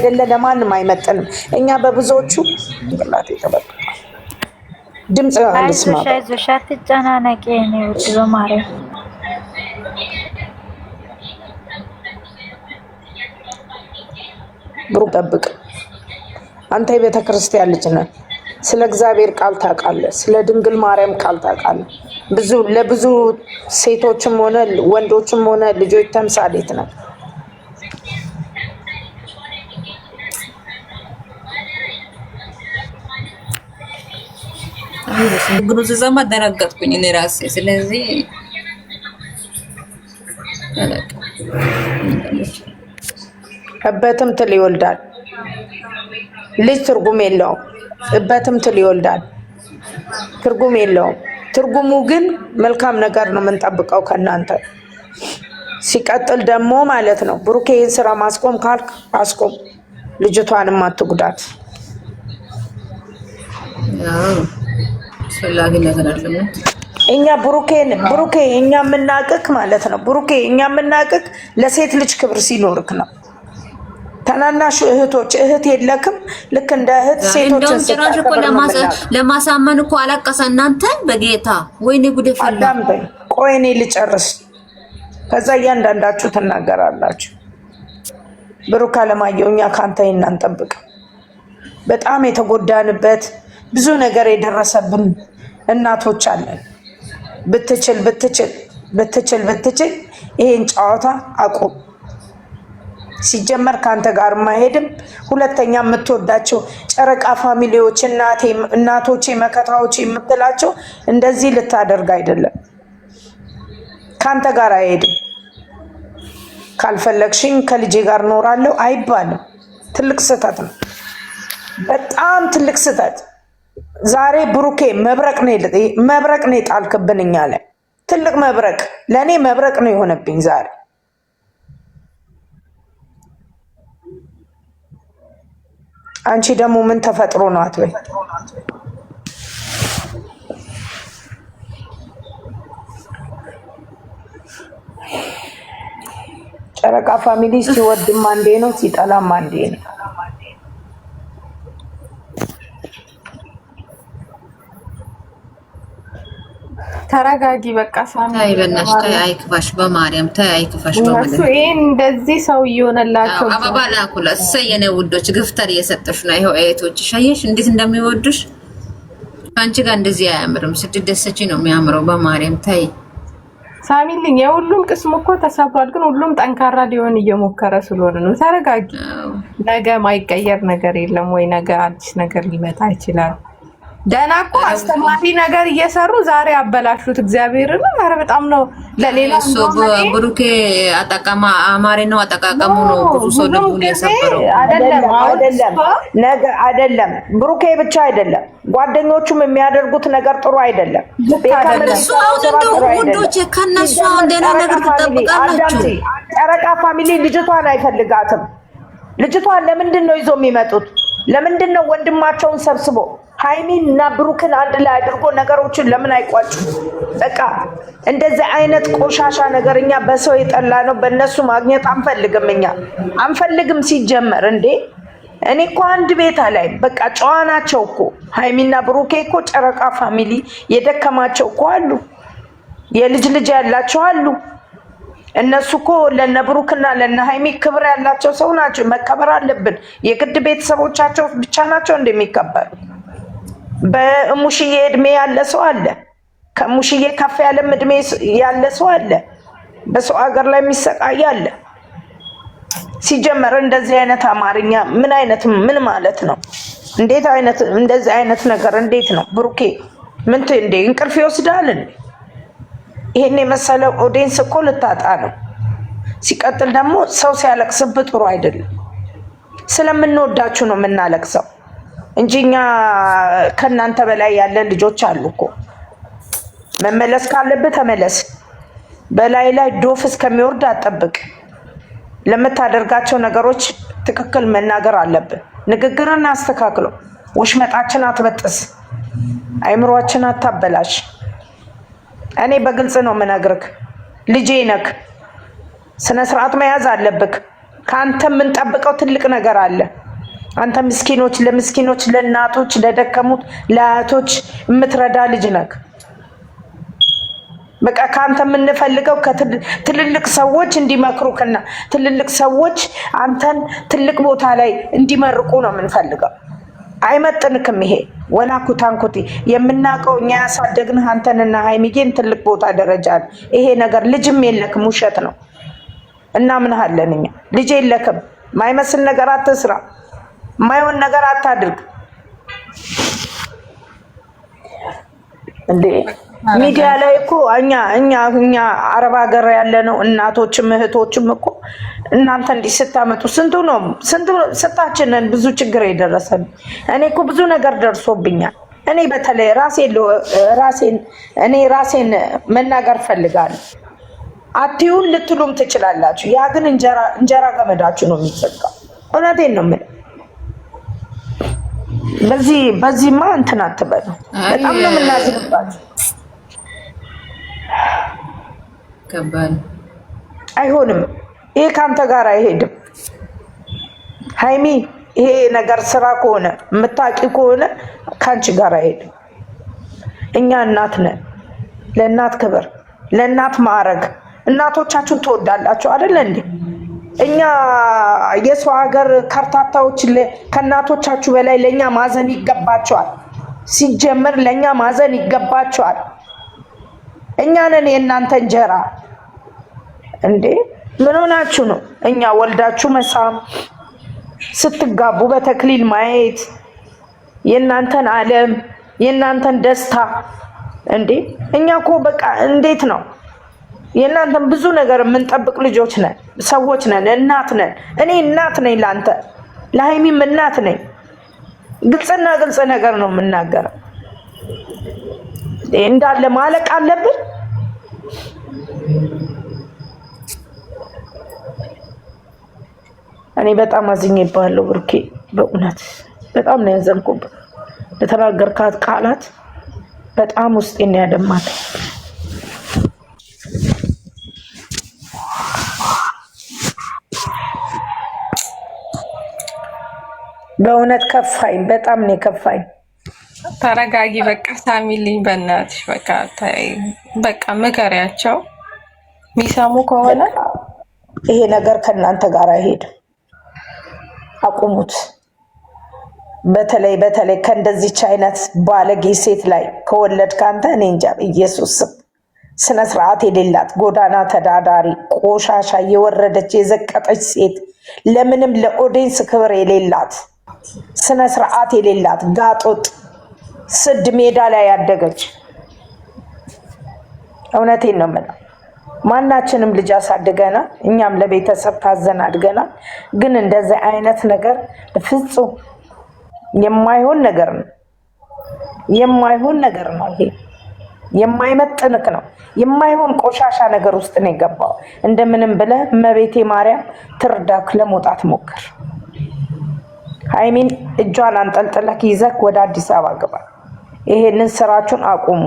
አይደለ ለማንም አይመጥንም። እኛ በብዙዎቹ ብላት የተበቃ ድምጽ አንስማ አይዞሽ አትጨናነቂ ነው ወጥቶ ማርያም ብሩክ ጠብቅ። አንተ የቤተ ክርስቲያን ልጅ ነህ። ስለ እግዚአብሔር ቃል ታውቃለህ። ስለ ድንግል ማርያም ቃል ታውቃለህ። ለብዙ ሴቶችም ሆነ ወንዶችም ሆነ ልጆች ተምሳሌት ነህ። ግሩ ዘማ ደረጋጥኩኝ እኔ ራሴ። ስለዚህ እበትም ትል ይወልዳል። ልጅ ትርጉም የለውም። እበትም ትል ይወልዳል። ትርጉም የለውም። ትርጉሙ ግን መልካም ነገር ነው የምንጠብቀው ከእናንተ። ሲቀጥል ደግሞ ማለት ነው ብሩኬ ይህን ስራ ማስቆም ካልክ አስቆም። ልጅቷንም አትጉዳት። አስፈላጊ ነገር አይደለም። እኛ ብሩኬ እኛ የምናቅክ ማለት ነው ብሩኬ እኛ የምናቅክ ለሴት ልጅ ክብር ሲኖርክ ነው። ተናናሹ እህቶች እህት የለክም። ልክ እንደ እህት ሴቶችን ጭራሽ እኮ ለማሳመን እኮ አለቀሰ። እናንተ በጌታ ወይኔ ጉድ ፈላ። ቆይ እኔ ልጨርስ፣ ከዛ እያንዳንዳችሁ ትናገራላችሁ። ብሩክ አለማየሁ እኛ ካንተ እናንጠብቅ። በጣም የተጎዳንበት ብዙ ነገር የደረሰብን እናቶች አለን። ብትችል ይሄን ጨዋታ አቁም። ሲጀመር ካንተ ጋር ማይሄድም። ሁለተኛ የምትወዳቸው ጨረቃ ፋሚሊዎች እናቶቼ መከታዎቼ የምትላቸው እንደዚህ ልታደርግ አይደለም። ካንተ ጋር አይሄድም። ካልፈለግሽኝ ከልጄ ጋር ኖራለሁ አይባልም። ትልቅ ስህተት ነው። በጣም ትልቅ ስህተት። ዛሬ ብሩኬ መብረቅ ነው የጣልክብን እኛ ላይ። ትልቅ መብረቅ ለእኔ መብረቅ ነው የሆነብኝ ዛሬ። አንቺ ደግሞ ምን ተፈጥሮ ነው አትበይ። ጨረቃ ፋሚሊ ሲወድም አንዴ ነው ሲጠላም አንዴ ነው። ተረጋጊ በቃ ሳሚ። ታይ በእናትሽ ታይ፣ አይክፋሽ በማርያም ታይ፣ አይክፋሽ በማርያም። እሱ ይሄን እንደዚህ ሰው እየሆነላቸው አበባ ላኩላ። እሰየኔ ውዶች ግፍተር እየሰጠሽ ነው። ይሄው እህቶችሽ አየሽ እንዴት እንደሚወዱሽ። አንቺ ጋር እንደዚህ አያምርም። ስትደሰቺ ነው የሚያምረው። በማርያም ታይ ሳሚልኝ። የሁሉም ቅስም እኮ ተሰብሯል፣ ግን ሁሉም ጠንካራ ሊሆን እየሞከረ ስለሆነ ነው። ተረጋጊ። ነገ ማይቀየር ነገር የለም ወይ? ነገ አዲስ ነገር ሊመጣ ይችላል። ደህና እኮ አስተማሪ ነገር እየሰሩ ዛሬ አበላሹት። እግዚአብሔርን ኧረ በጣም ነው ለሌላ ብሩኬ አጠቃማ አማሪ ነው አጠቃቀሙ ነው ብዙ ሰው ልቡን የሰበረው አይደለም። ብሩኬ ብቻ አይደለም ጓደኞቹም የሚያደርጉት ነገር ጥሩ አይደለም። እሱ አውጥተው ውዶች ከነሱ እንደና ነገር ተጠብቃላችሁ። ጨረቃ ፋሚሊ ልጅቷን አይፈልጋትም። ልጅቷን ለምንድን ነው ይዞ የሚመጡት? ለምንድን ነው ወንድማቸውን ሰብስቦ ሃይሚን እና ብሩክን አንድ ላይ አድርጎ ነገሮችን ለምን አይቋጩ? በቃ እንደዚህ አይነት ቆሻሻ ነገር እኛ በሰው የጠላ ነው በእነሱ ማግኘት አንፈልግም። እኛ አንፈልግም ሲጀመር። እንዴ እኔ እኮ አንድ ቤታ ላይ በቃ ጨዋ ናቸው እኮ ሃይሚና ብሩኬ እኮ ጨረቃ ፋሚሊ የደከማቸው እኮ አሉ፣ የልጅ ልጅ ያላቸው አሉ። እነሱ እኮ ለነ ብሩክና ለነ ሃይሚ ክብር ያላቸው ሰው ናቸው። መከበር አለብን። የግድ ቤተሰቦቻቸው ብቻ ናቸው እንደሚከበሩ። በሙሽዬ እድሜ ያለ ሰው አለ፣ ከሙሽዬ ከፍ ያለም እድሜ ያለ ሰው አለ፣ በሰው ሀገር ላይ የሚሰቃይ አለ። ሲጀመር እንደዚህ አይነት አማርኛ ምን ማለት ነው? እንዴት አይነት እንደዚህ አይነት ነገር እንዴት ነው? ብሩኬ ምን እንዴ እንቅልፍ ይወስዳል? ይሄን የመሰለ ኦዲየንስ እኮ ልታጣ ነው። ሲቀጥል ደግሞ ሰው ሲያለቅስብህ ጥሩ አይደለም። ስለምንወዳችሁ ነው የምናለቅሰው እንጂ እኛ ከናንተ በላይ ያለ ልጆች አሉ እኮ። መመለስ ካለብህ ተመለስ። በላይ ላይ ዶፍ እስከሚወርድ አጠብቅ። ለምታደርጋቸው ነገሮች ትክክል መናገር አለብን። ንግግርን አስተካክሎ ወሽመጣችን አትበጥስ፣ አይምሮአችን አታበላሽ። እኔ በግልጽ ነው የምነግርህ። ልጄ ነክ ስነ ስርዓት መያዝ አለብክ። ከአንተ የምንጠብቀው ትልቅ ነገር አለ። አንተ ምስኪኖች ለምስኪኖች ለእናቶች ለደከሙት ለአያቶች የምትረዳ ልጅ ነህ። በቃ ከአንተ የምንፈልገው ትልልቅ ሰዎች እንዲመክሩክና ትልልቅ ሰዎች አንተን ትልቅ ቦታ ላይ እንዲመርቁ ነው የምንፈልገው። አይመጥንክም ይሄ ወላ ኩታንኩቲ የምናውቀው እኛ ያሳደግንህ አንተንና ሃይሚጌን ትልቅ ቦታ ደረጃ ነው። ይሄ ነገር ልጅም የለክም ውሸት ነው እና ምን አለን እኛ ልጅ የለክም። ማይመስል ነገር አትስራ፣ ማይሆን ነገር አታድርግ። እንዴ ሚዲያ ላይ እኮ እኛ አረብ ሀገር ያለነው እናቶችም እህቶችም እኮ እናንተ እንዲህ ስታመጡ ስንቱ ስታችንን ብዙ ችግር የደረሰን። እኔ እኮ ብዙ ነገር ደርሶብኛል። እኔ በተለይ ራሴን መናገር ፈልጋለሁ። አትዩን ልትሉም ትችላላችሁ። ያ ግን እንጀራ ገመዳችሁ ነው የሚዘጋው። እውነቴን ነው የምልህ። በዚህማ እንትን አትበሉ። በጣም ነው የምናዝንባችሁ። ከባድ አይሆንም። ይሄ ካንተ ጋር አይሄድም። ሃይሚ ይሄ ነገር ስራ ከሆነ የምታውቂ ከሆነ ካንቺ ጋር አይሄድም። እኛ እናት ነን። ለእናት ክብር፣ ለእናት ማዕረግ። እናቶቻችሁን ትወዳላችሁ አይደል እንዴ? እኛ የሰው ሀገር ከርታታዎች ከእናቶቻችሁ በላይ ለእኛ ማዘን ይገባቸዋል። ሲጀምር ለእኛ ማዘን ይገባቸዋል። እኛ ነን የእናንተ እንጀራ እንዴ። ምን ሆናችሁ ነው? እኛ ወልዳችሁ መሳም፣ ስትጋቡ በተክሊል ማየት፣ የእናንተን ዓለም የእናንተን ደስታ እንዴ። እኛ እኮ በቃ እንዴት ነው የእናንተን ብዙ ነገር የምንጠብቅ ልጆች ነን፣ ሰዎች ነን፣ እናት ነን። እኔ እናት ነኝ ለአንተ፣ ለሃይሚም እናት ነኝ። ግልጽና ግልጽ ነገር ነው የምናገረው። እንዳለ ማለቅ አለብን። እኔ በጣም አዝኜብሃለሁ ብሩኬ፣ በእውነት በጣም ነው ያዘንኩብህ። ለተናገርካት ቃላት በጣም ውስጤን ያደማት። በእውነት ከፋኝ፣ በጣም ነው ከፋኝ። ተረጋጊ በቃ ሳሚልኝ፣ በእናትሽ በቃ ምከሪያቸው። የሚሰሙ ከሆነ ይሄ ነገር ከእናንተ ጋር አይሄድም። አቁሙት። በተለይ ከእንደዚች አይነት ባለጌ ሴት ላይ ከወለድክ አንተ እኔ እንጃ ኢየሱስ ስነ ስርዓት የሌላት ጎዳና ተዳዳሪ ቆሻሻ የወረደች የዘቀጠች ሴት ለምንም ለኦዲየንስ ክብር የሌላት ስነ ስርዓት የሌላት ጋጦጥ ስድ ሜዳ ላይ ያደገች። እውነቴን ነው የምለው። ማናችንም ልጅ አሳድገናል። እኛም ለቤተሰብ ታዘን አድገናል። ግን እንደዚህ አይነት ነገር ፍጹም የማይሆን ነገር ነው። የማይሆን ነገር ነው። ይሄ የማይመጥንክ ነው። የማይሆን ቆሻሻ ነገር ውስጥ ነው የገባው። እንደምንም ብለህ እመቤቴ ማርያም ትርዳክ፣ ለመውጣት ሞክር። ሃይሚን እጇን አንጠልጥለክ ይዘክ ወደ አዲስ አበባ ግባ። ይሄንን ስራችሁን አቁሙ።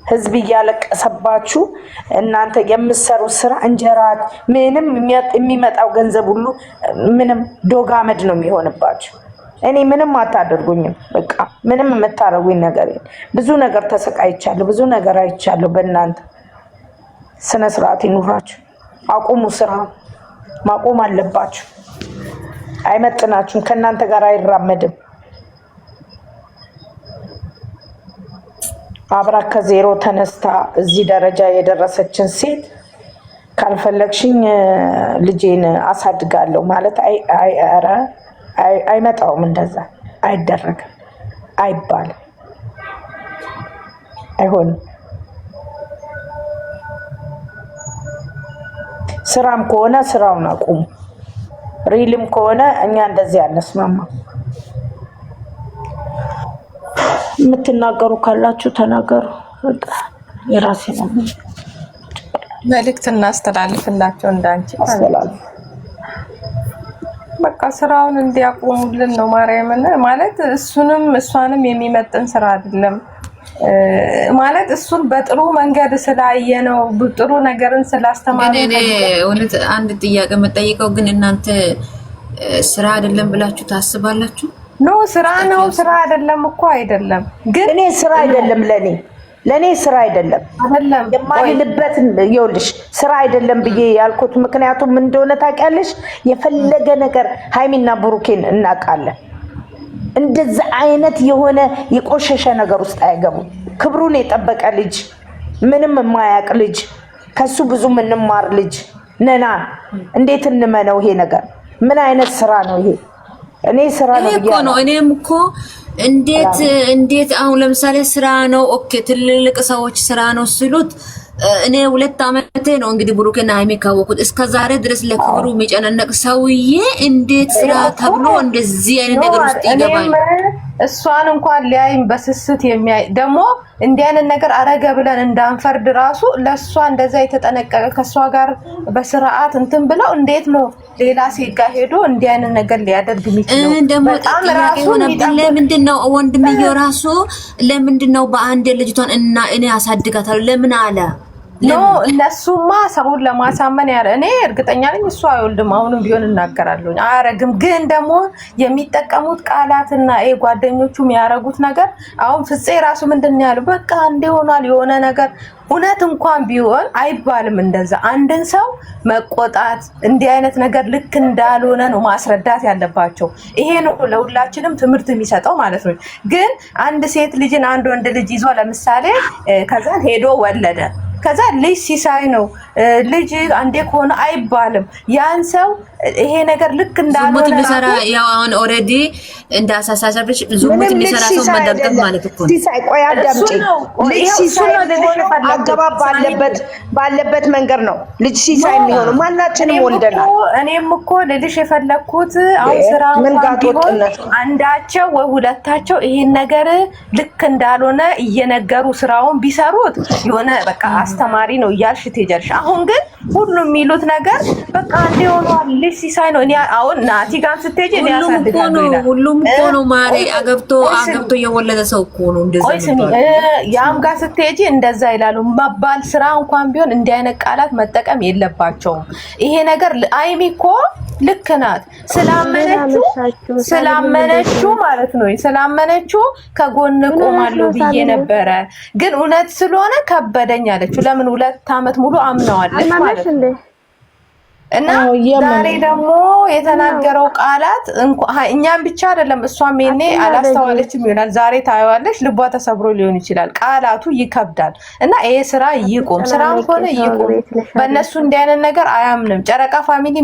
ህዝብ እያለቀሰባችሁ እናንተ የምትሰሩት ስራ እንጀራ ምንም የሚመጣው ገንዘብ ሁሉ ምንም ዶጋመድ ነው የሚሆንባችሁ። እኔ ምንም አታደርጉኝም። በቃ ምንም የምታረጉኝ ነገር የለም። ብዙ ነገር ተሰቃይቻለሁ፣ ብዙ ነገር አይቻለሁ። በእናንተ ስነ ስርዓት ይኑራችሁ። አቁሙ። ስራ ማቆም አለባችሁ። አይመጥናችሁም። ከእናንተ ጋር አይራመድም። አብራ ከዜሮ ተነስታ እዚህ ደረጃ የደረሰችን ሴት ካልፈለግሽኝ ልጄን አሳድጋለሁ ማለት አይመጣውም። እንደዛ አይደረግም፣ አይባልም፣ አይሆንም። ስራም ከሆነ ስራውን አቁሙ። ሪልም ከሆነ እኛ እንደዚህ አነስማማ። የምትናገሩ ካላችሁ ተናገሩ። የራሴ ነው መልእክት እናስተላልፍላቸው። እንዳንቺ በቃ ስራውን እንዲያቆሙልን ነው። ማርያምን ማለት እሱንም እሷንም የሚመጥን ስራ አይደለም። ማለት እሱን በጥሩ መንገድ ስላየነው ጥሩ ነገርን ስላስተማረ እኔ እውነት አንድ ጥያቄ መጠየቀው ግን እናንተ ስራ አይደለም ብላችሁ ታስባላችሁ? ኖ ስራ ነው። ስራ አይደለም እኮ አይደለም። ግን እኔ ስራ አይደለም ለኔ ስራ አይደለም የማልልበት ይኸውልሽ ስራ አይደለም ብዬ ያልኩት ምክንያቱም ምን እንደሆነ ታውቂያለሽ? የፈለገ ነገር ሃይሚና ብሩኬን እናውቃለን። እንደዛ አይነት የሆነ የቆሸሸ ነገር ውስጥ አይገቡም። ክብሩን የጠበቀ ልጅ ምንም የማያውቅ ልጅ ከሱ ብዙ ምንማር ልጅ ነና እንዴት እንመነው? ይሄ ነገር ምን አይነት ስራ ነው ይሄ? እኔ ስራ ነው እኮ ነው። እኔም እኮ እንዴት አሁን ለምሳሌ ስራ ነው ኦኬ፣ ትልልቅ ሰዎች ስራ ነው ሲሉት እኔ 2 አመቴ ነው እንግዲህ ብሩክና ሃይሚ ካወቁት እስከ ዛሬ ድረስ ለክብሩ የሚጨነነቅ ሰውዬ እንዴት ስራ ተብሎ እንደዚህ አይነት ነገር ውስጥ ይገባል? እሷን እንኳን ሊያይም በስስት የሚያይ ደግሞ እንዲህ አይነት ነገር አረገ ብለን እንዳንፈርድ ራሱ ለሷ እንደዛ የተጠነቀቀ ከሷ ጋር በስርዓት እንትን ብለው እንዴት ነው ሌላ ሴት ጋር ሄዶ እንዲህ አይነት ነገር ሊያደርግ የሚችለው? ደግሞ ጥያቄ ሆነብን። ለምንድነው ወንድምየው ራሱ ለምንድነው በአንድ ልጅቷን እና እኔ አሳድጋታለሁ ለምን አለ? ኖ እነሱማ ሰውን ለማሳመን ያለ እኔ እርግጠኛ ነኝ እሱ አይወልድም። አሁንም ቢሆን እናገራለሁ አያረግም። ግን ደግሞ የሚጠቀሙት ቃላትና ጓደኞቹ የሚያረጉት ነገር አሁን ፍፄ ራሱ ምንድነው ያለው? በቃ እንደሆናል የሆነ ነገር እውነት እንኳን ቢሆን አይባልም እንደዛ። አንድን ሰው መቆጣት እንዲህ አይነት ነገር ልክ እንዳልሆነ ነው ማስረዳት ያለባቸው። ይሄ ነው ለሁላችንም ትምህርት የሚሰጠው ማለት ነው። ግን አንድ ሴት ልጅን አንድ ወንድ ልጅ ይዞ ለምሳሌ ከዛ ሄዶ ወለደ ከዛ ልጅ ሲሳይ ነው ልጅ አንዴ ከሆነ አይባልም። ያን ሰው ይሄ ነገር ልክ እንዳልሆነ ዝሙት ቢሰራ ያው አሁን ኦሬዲ እንዳሳሳሰብሽ ዝሙት ቢሰራ ሰው መደብደብ ማለት እኮ ነው። ሲሳይ ቆይ አዳምጪ። ልጅ ሲሳይ አገባብ ባለበት መንገድ ነው ልጅ ሲሳይ የሚሆነው። ማናችንም ወልደናል። እኔም እኮ ልልሽ የፈለኩት አሁን ስራ አንዳቸው ወይ ሁለታቸው ይሄን ነገር ልክ እንዳልሆነ እየነገሩ ስራውን ቢሰሩት የሆነ በቃ አስተማሪ ነው እያልሽ ትሄጃለሽ። አሁን ግን ሁሉም የሚሉት ነገር በቃ እንደሆነዋል ልጅ ሲሳይ ነው። እኔ አሁን ናቲ ጋር ስትሄጂ እኔ ያሳድጋለሁ ይላል። ሁሉም እኮ ነው ማሬ አገብቶ የወለደ ሰው እኮ ነው እንደዛ። ያም ጋር ስትሄጂ እንደዛ ይላሉ መባል ስራ እንኳን ቢሆን እንዲህ አይነት ቃላት መጠቀም የለባቸውም። ይሄ ነገር አይሚ እኮ ልክ ናት ስላመነችው ማለት ነው። ስላመነችው ከጎን ቆማለሁ ብዬ ነበረ፣ ግን እውነት ስለሆነ ከበደኝ አለችው። ለምን 2 አመት ሙሉ አምነዋለች ማለት ነው። እና ዛሬ ደግሞ የተናገረው ቃላት እኛም ብቻ አይደለም እሷም ሜኔ አላስተዋለችም ይሆናል። ዛሬ ታየዋለች፣ ልቧ ተሰብሮ ሊሆን ይችላል። ቃላቱ ይከብዳል። እና ይሄ ስራ ይቆም፣ ስራም ሆነ ይቆም። በእነሱ እንዲህ አይነት ነገር አያምንም። ጨረቃ ፋሚሊ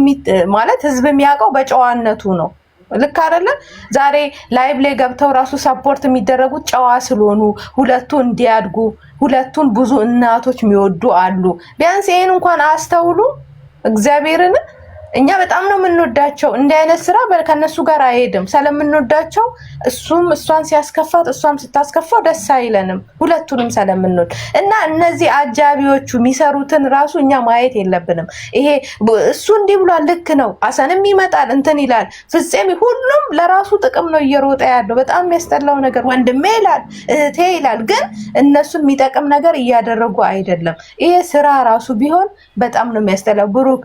ማለት ህዝብ የሚያውቀው በጨዋነቱ ነው። ልክ አይደለ? ዛሬ ላይቭ ላይ ገብተው ራሱ ሰፖርት የሚደረጉት ጨዋ ስለሆኑ ሁለቱ እንዲያድጉ ሁለቱን ብዙ እናቶች የሚወዱ አሉ። ቢያንስ ይሄን እንኳን አስተውሉ። እግዚአብሔርን እኛ በጣም ነው የምንወዳቸው። እንዲህ አይነት ስራ ከነሱ ጋር አይሄድም። ስለምንወዳቸው እሱም እሷን ሲያስከፋት እሷም ስታስከፋው ደስ አይለንም፣ ሁለቱንም ስለምንወድ እና እነዚህ አጃቢዎቹ የሚሰሩትን ራሱ እኛ ማየት የለብንም። ይሄ እሱ እንዲህ ብሏል ልክ ነው፣ አሰንም ይመጣል እንትን ይላል፣ ፍፄም ሁሉም ለራሱ ጥቅም ነው እየሮጠ ያለው። በጣም የሚያስጠላው ነገር ወንድሜ ይላል እህቴ ይላል፣ ግን እነሱን የሚጠቅም ነገር እያደረጉ አይደለም። ይሄ ስራ ራሱ ቢሆን በጣም ነው የሚያስጠላው። ብሩክ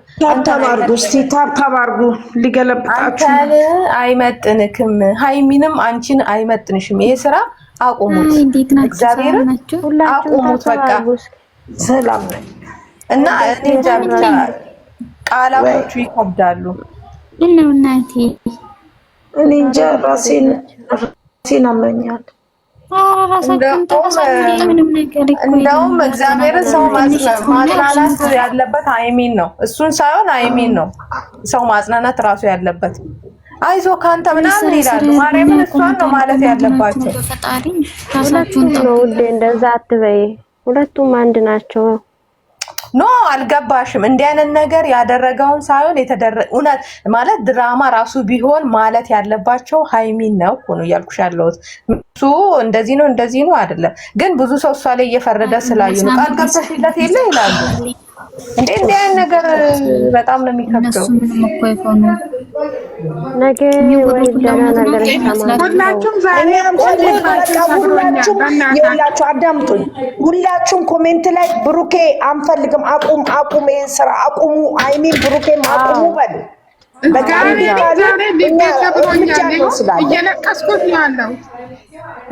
ታብታብ አድርጉ ሊገለብጣችሁ አይመጥንክም። ሃይሚንም አንቺን አይመጥንሽም። ይሄ ስራ አቁሙት፣ እግዚአብሔር አቁሙት። በቃ ሰላም ነኝ እና እኔ ጃብታ ቃላቶቹ ይከብዳሉ። ነው እናቴ እኔ እንጃ ራሴን አመኛል። እንደውም እግዚአብሔር ሰው ማጽናናት ያለበት ሃይሚን ነው፣ እሱን ሳይሆን ሃይሚን ነው ሰው ማጽናናት ራሱ ያለበት። አይዞ ካንተ ምናምን ይላሉ። ማርያምን እሷን ነው ማለት ያለባቸው። ሁለቱም ነው እንደ እንደዛ አትበይ፣ ሁለቱም አንድ ናቸው። ኖ አልገባሽም። እንዲህ አይነት ነገር ያደረገውን ሳይሆን እውነት ማለት ድራማ ራሱ ቢሆን ማለት ያለባቸው ሃይሚን ነው እኮ ነው እያልኩሽ ያለሁት። እሱ እንደዚህ ነው አይደለም። ግን ብዙ ሰው እሷ ላይ እየፈረደ ስላዩ ነው ቃል ገብተሽለት የለ ይላሉ። እንዴ እንዲህ አይነት ነገር በጣም ነው የሚከብደው። ነገ ወይ ደህና ነገር ይሰማል። ሁላችሁም ዛሬ ሁላችሁ አዳምጡኝ። ሁላችሁም ኮሜንት ላይ ብሩኬ አንፈልግም፣ አቁም፣ ይሄን ስራ አቁሙ፣ አይሚን ብሩኬም አቁሙ በሉ። እየለቀስኩት ነው ያለው።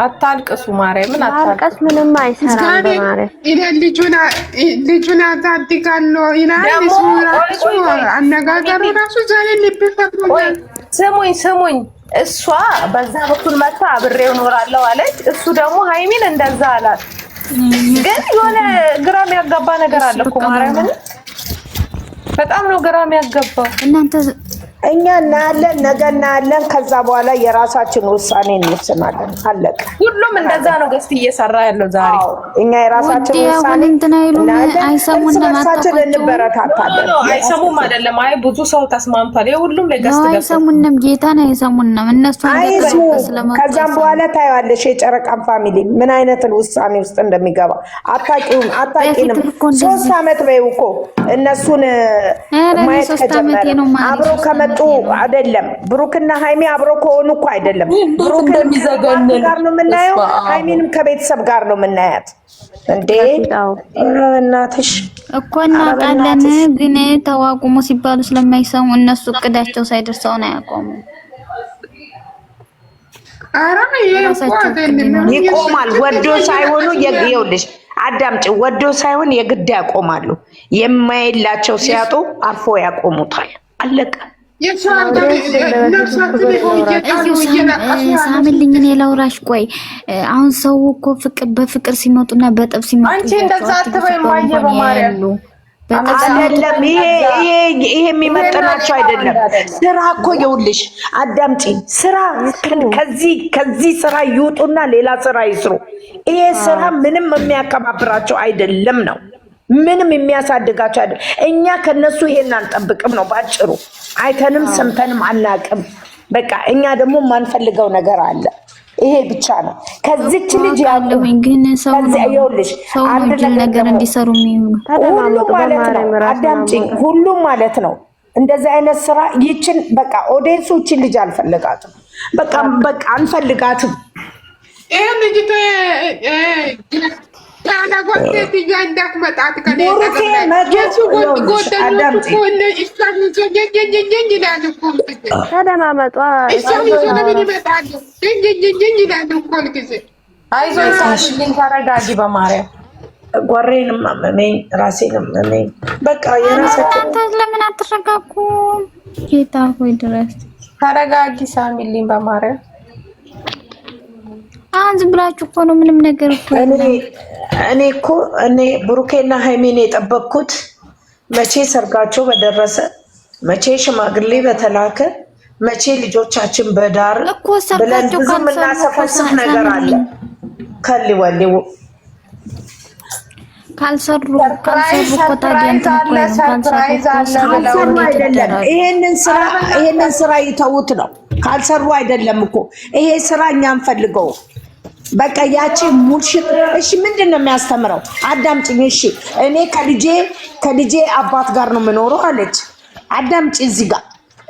አታልቅሱ ማርያምን፣ አታልቅስ፣ ምንም አይሰራም። በማርያም ልጁን አሳድጋለሁ ይላል። እሱ ራሱ አነጋገሩ ራሱ ዛሬ ልብ ፈጥሮኛል። ስሙኝ፣ እሷ በዛ በኩል መታ አብሬው እኖራለሁ አለች። እሱ ደግሞ ሃይሚን እንደዛ አላት። ግን የሆነ ግራ የሚያጋባ ነገር አለ እኮ ማርያምን፣ በጣም ነው ግራ የሚያጋባው። እናንተ እኛ እናያለን፣ ነገ እናያለን። ከዛ በኋላ የራሳችን ውሳኔ እንወስናለን። አለቀ። ሁሉም እንደዛ ነው ገስት እየሰራ ያለው ዛሬ። እኛ የራሳችን ውሳኔ አይሰሙንም፣ እንበረታታለን። አይሰሙም አይደለም። አይ ብዙ ሰው ተስማምቷል። የሁሉም ለገስት ገስት አይሰሙንም፣ ጌታን አይሰሙንም። እነሱ ከዛም በኋላ ታዩዋለሽ የጨረቃን ፋሚሊ ምን አይነትን ውሳኔ ውስጥ እንደሚገባ አታቂንም። 3 አመት በይው እኮ እነሱን ማየት ከጀመረ አብሮ ከመጡ አይደለም። ብሩክና ሃይሚ አብሮ ከሆኑ እኮ አይደለም። ብሩክ ጋር ነው የምናየው፣ ሃይሚንም ከቤተሰብ ጋር ነው የምናያት። እንዴ እናትሽ እኮ እናውቃለን፣ ግን ተዋቁሙ ሲባሉ ስለማይሰሙ እነሱ እቅዳቸው ሳይደርሰው ነው ያቆሙ። ይቆማል። ወዶ ሳይሆኑ ይኸውልሽ አዳምጪ፣ ወዶ ሳይሆን የግድ ያቆማሉ። የማይላቸው ሲያጡ አርፎ ያቆሙታል። አለቀ። ሳምልኝ እኔ ላውራሽ። ቆይ አሁን ሰው እኮ በፍቅር ሲመጡና በጠብ ሲመጡ አንቺ እንደዛ አትበይ ማየ በማርያም አይደለም። ይሄ የሚመጥናቸው አይደለም። ስራ እኮ ይኸውልሽ አዳምጪ፣ ስራ ከዚህ ስራ ይውጡና ሌላ ስራ ይስሩ። ይሄ ስራ ምንም የሚያከባብራቸው አይደለም ነው፣ ምንም የሚያሳድጋቸው አይደለም። እኛ ከነሱ ይሄን አንጠብቅም ነው ባጭሩ። አይተንም ሰምተንም አናቅም። በቃ እኛ ደግሞ የማንፈልገው ነገር አለ። ይሄ ብቻ ነው። ከዚች ልጅ ያለው ግን ሰው ይኸውልሽ አንድ ነገር እንዲሰሩ ሁሉ ማለት ነው። አዳምጪኝ፣ ሁሉም ማለት ነው እንደዚህ አይነት ስራ ይችን በቃ ኦዲየንሱ ይችን ልጅ አልፈልጋትም። በቃ አንፈልጋትም። ይሄ ልጅ ታና ጎንደት ያንዳት መጣት ከኔ ተረጋጊ በማርያም። ጓሬንም አመመኝ፣ ራሴንም አመመኝ። በቃ የራሳችን ለምን አትረጋጉም? ጌታ ሆይ ድረስ ተረጋጊ ሳሚልኝ በማርያም። አንዝ ብላችሁ እኮ ነው ምንም ነገር እኮ እኔ ብሩኬና ሃይሚን የጠበቅኩት መቼ ሰርጋቸው በደረሰ፣ መቼ ሽማግሌ በተላከ፣ መቼ ልጆቻችን በዳር ብለን ብዙ የምናሰፈስፍ ነገር አለ። ከሊወሊው ካልሰሩ እኮ ታዲያ አይደለም። ይሄንን ስራ ይተውት ነው። ካልሰሩ አይደለም እኮ ይሄ ስራ እኛ እንፈልገው። በቃ ያቺ ሙልሽት። እሺ ምንድነው የሚያስተምረው? አዳምጪኝ። እሺ እኔ ከልጄ አባት ጋር ነው የምኖረው አለች። አዳምጪ እዚህ ጋር።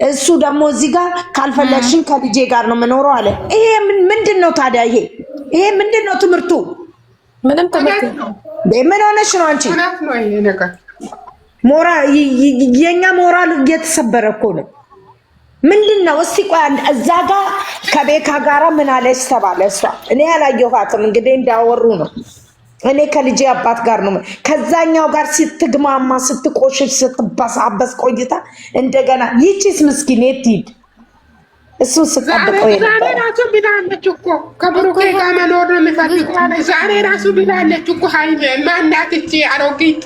እሱ ደግሞ እዚህ ጋር ካልፈለግሽኝ ከልጄ ጋር ነው የምኖረው አለ። ይሄ ምንድነው ታዲያ? ይሄ ምንድነው ትምህርቱ? ምንም ትምህርት ነው። ምን ሆነሽ ነው አንቺ? የኛ ሞራል እየተሰበረ እኮ ነው። ምንድነው? እስቲ ቆይ እዛ ጋር ከቤካ ጋራ ምን አለች ተባለ። እሷ እኔ ያላየኋትም እንግዲህ እንዳወሩ ነው። እኔ ከልጄ አባት ጋር ነው። ከዛኛው ጋር ስትግማማ ስትቆሽሽ ስትባሳበስ ቆይታ እንደገና ይቺስ ምስኪን የት ሂድ? እሱ ስጠብቀው ዛሬ ራሱ ብላለች እኮ ከብሩኬ ጋር መኖር ነው የምፈልገው። ዛሬ ራሱ ብላለች እኮ ሃይሜ ማናት እቺ አሮጊት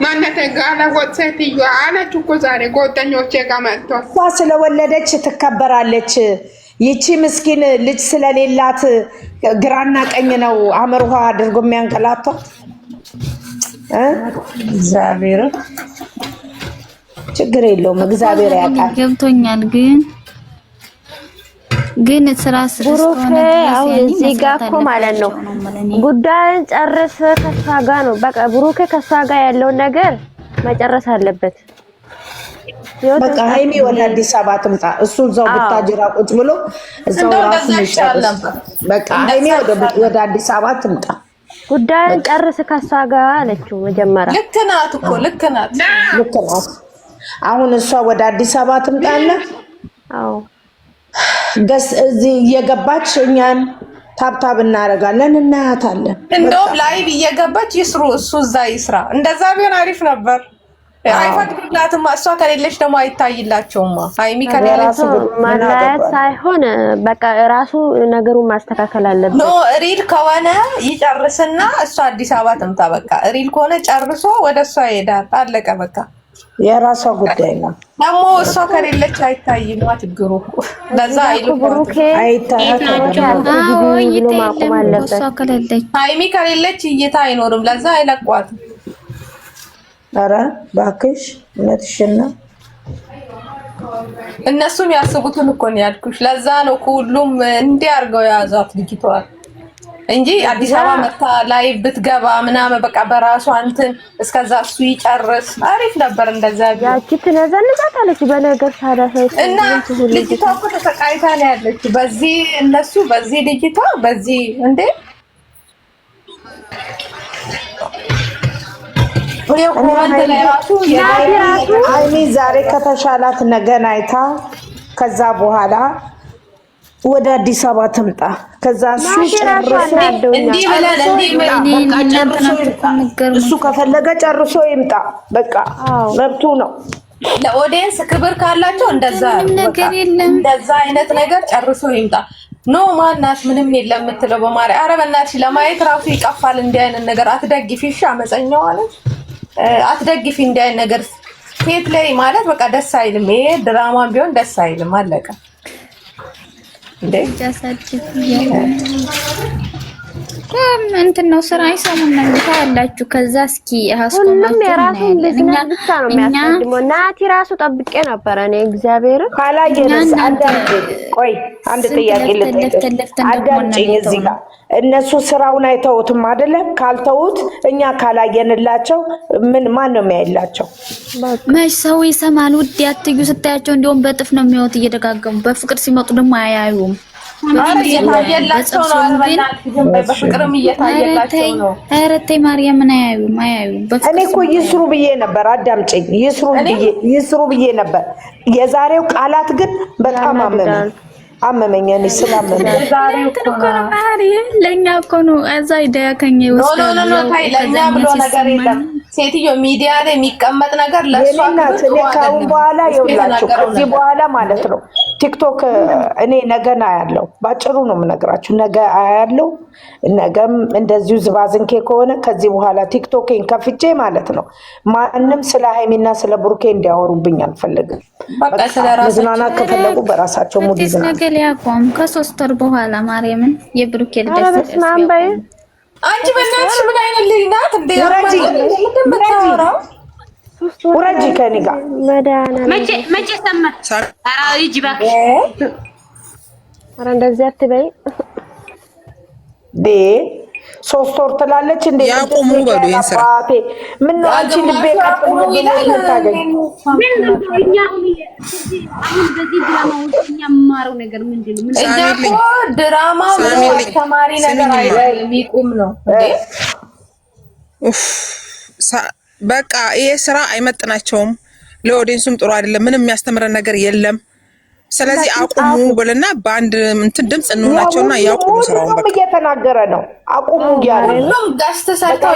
ማናት ጋር ወጥተትዩ አለች እኮ ዛሬ ጓደኞቼ ጋር መጥቷል። እሷ ስለወለደች ትከበራለች። ይቺ ምስኪን ልጅ ስለሌላት ግራና ቀኝ ነው አመርዋ አድርጎ የሚያንቀላቷት። እግዚአብሔር ችግር የለውም፣ እግዚአብሔር ያውቃል። ገብቶኛል ግን ስራ ብሩኬ አሁን እዚህ ጋር እኮ ማለት ነው ጉዳይን ጨርስ ከሷ ጋር ነው። በቃ ብሩኬ ከሷ ጋር ያለውን ነገር መጨረስ አለበት። በቃ ሃይሚ ወደ አዲስ አበባ ትምጣ። እሱ እዛው ብታጅራ ቁጭ ብሎ እዛው ራሱ ይጨርስ። በቃ ሃይሚ ወደ አዲስ አበባ ትምጣ። ጉዳዩን ጨርስ ከሷ ጋር አለችው መጀመሪያ። ልክ ናት እኮ ልክ ናት። አሁን እሷ ወደ አዲስ አበባ ትምጣና አዎ ገስ እዚህ እየገባች እኛን ታብታብ እናደርጋለን፣ እናያታለን። እንደውም ላይቭ እየገባች ይስሩ፣ እሱ እዛ ይስራ። እንደዛ ቢሆን አሪፍ ነበር። አይፈቅድላትም። እሷ ከሌለች ደግሞ አይታይላቸውም። ሃይሚ ከሌለች ማላያት ሳይሆን በቃ ራሱ ነገሩን ማስተካከል አለበት። ኖ ሪል ከሆነ ይጨርስና እሷ አዲስ አበባ ትምጣ። በቃ ሪል ከሆነ ጨርሶ ወደ እሷ ይሄዳል። አለቀ በቃ። የራሷ ጉዳይ ነው። ደግሞ እሷ ከሌለች አይታይም ችግሩ። ለዛ ብሩኬ ማቆም አለበት። ሃይሚ ከሌለች እይታ አይኖርም። ለዛ አይለቋትም። ኧረ እባክሽ እውነትሽን ነው። እነሱም ያስቡትን እኮ ነው ያልኩሽ። ለዛ ነው ሁሉም እንዲህ አድርገው የያዟት ልጅቷል እንጂ አዲስ አበባ መታ ላይ ብትገባ ምናምን በቃ በራሷ እንትን እስከዛ እሱ ይጨርስ አሪፍ ነበር። እንደዛ ያቺ ትነዘንዛታለች በነገር ሳዳሳይ እና ልጅቷ እኮ ተሰቃይታ ነው ያለች። በዚህ እነሱ በዚህ ልጅቷ በዚህ እንዴ ሃይሚ ዛሬ ከተሻላት ነገን አይታ ከዛ በኋላ ወደ አዲስ አበባ ትምጣ። ከዛ እሱ እሱ ከፈለገ ጨርሶ ይምጣ። በቃ መብቱ ነው። ለኦዲየንስ ክብር ካላቸው እንደዛ እንደዛ አይነት ነገር ጨርሶ ይምጣ። ኖ ማናት ምንም የለም የምትለው በማርያም ኧረ በእናትሽ ለማየት ራሱ ይቀፋል። እንዲህ አይነት ነገር አትደግፊ። እሺ አመፀኛው አለ አትደግፊ። እንዲህ አይነት ነገር ሴት ላይ ማለት በቃ ደስ አይልም። ይሄ ድራማም ቢሆን ደስ አይልም። አለቀ እንዴ እንትን ነው ስራ አይሰሙም ነው ታያላችሁ። ከዛ እስኪ ሁሉም የራሱን ቢዝነስ ብቻ ነው የሚያስቀድመው። ናቲ ራሱ ጠብቄ ነበር እኔ እግዚአብሔር ካላየንስ ቆይ አንድ ጥያቄ ልጠይቅ። አዳምጪኝ እዚህ ጋር እነሱ ስራውን አይተውትም አይደለ? ካልተውት እኛ ካላየንላቸው ምን ማን ነው የሚያይላቸው? መች ሰው ይሰማል። ውድ ያትዩ ስታያቸው እንዲሁም በጥፍ ነው የሚወት እየደጋገሙ። በፍቅር ሲመጡ ደግሞ አያዩም። እየታየላቸው ነው። በፍቅርም እየታየላቸው ነው። ኧረ ተይ ማርያምን አያዩም። እኔ እኮ ይስሩ ብዬ ነበር። አዳምጪኝ ይስሩ ብዬ ነበር። የዛሬው ቃላት ግን በጣም አመመኝ። እኔ ስላመመኝ ዛሬው እኮ ነው ማርያም ለኛ እኮ ነው እዛ አይደያ ከኛ ይወስዳል። ኖ ታይ ለኛ ብሎ ነገር የለም። ሴትዮ ሚዲያ ላይ የሚቀመጥ ነገር ለሷ ከአሁን በኋላ ይውላችሁ ከዚህ በኋላ ማለት ነው ቲክቶክ እኔ ነገና ያለው ባጭሩ ነው የምነግራችሁ። ነገ አያለው። ነገም እንደዚሁ ዝባዝንኬ ከሆነ ከዚህ በኋላ ቲክቶኬን ከፍቼ ማለት ነው ማንንም ስለ ሃይሚና ስለ ብሩኬ እንዲያወሩብኝ አልፈልግም። በቃ መዝናናት ከፈለጉ በራሳቸው ሙድ ይዝናኑ። ነገ ሊያቆም ከ3 ወር በኋላ ማርያምን የብሩኬ ልደት አንቺ በእናትሽ ምን አይነት ልጅ ናት እንዴ? ውረጂ ከእኔ ጋር መቼ ሰማህ? ኧረ ሂጂ እባክሽ። ኧረ እንደዚህ አትበይ። 3 ወር ትላለች እንዴ? ያቁሙ በሉ ይሄን ስራ። ምን ነው አንቺ ልቤ ቀጥሎ ታገኝ እኛ አሁን በዚህ ድራማ ውስጥ እኛ የማረው ነገር ምንድን ነው? እኛ ድራማው ተማሪ ነገር አይደለም ይቁም ነው እንዴ? በቃ ይሄ ስራ አይመጥናቸውም። ለኦዲየንሱም ጥሩ አይደለም። ምንም የሚያስተምረን ነገር የለም። ስለዚህ አቁሙ ብለና በአንድ እንትን ድምጽ እንሆናቸውና ያቁሙ ስራውን። በቃ እየተናገረ ነው አቁሙ እያለ ሁሉም ጋስ ተሰርተው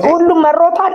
ሁሉም መሮታል።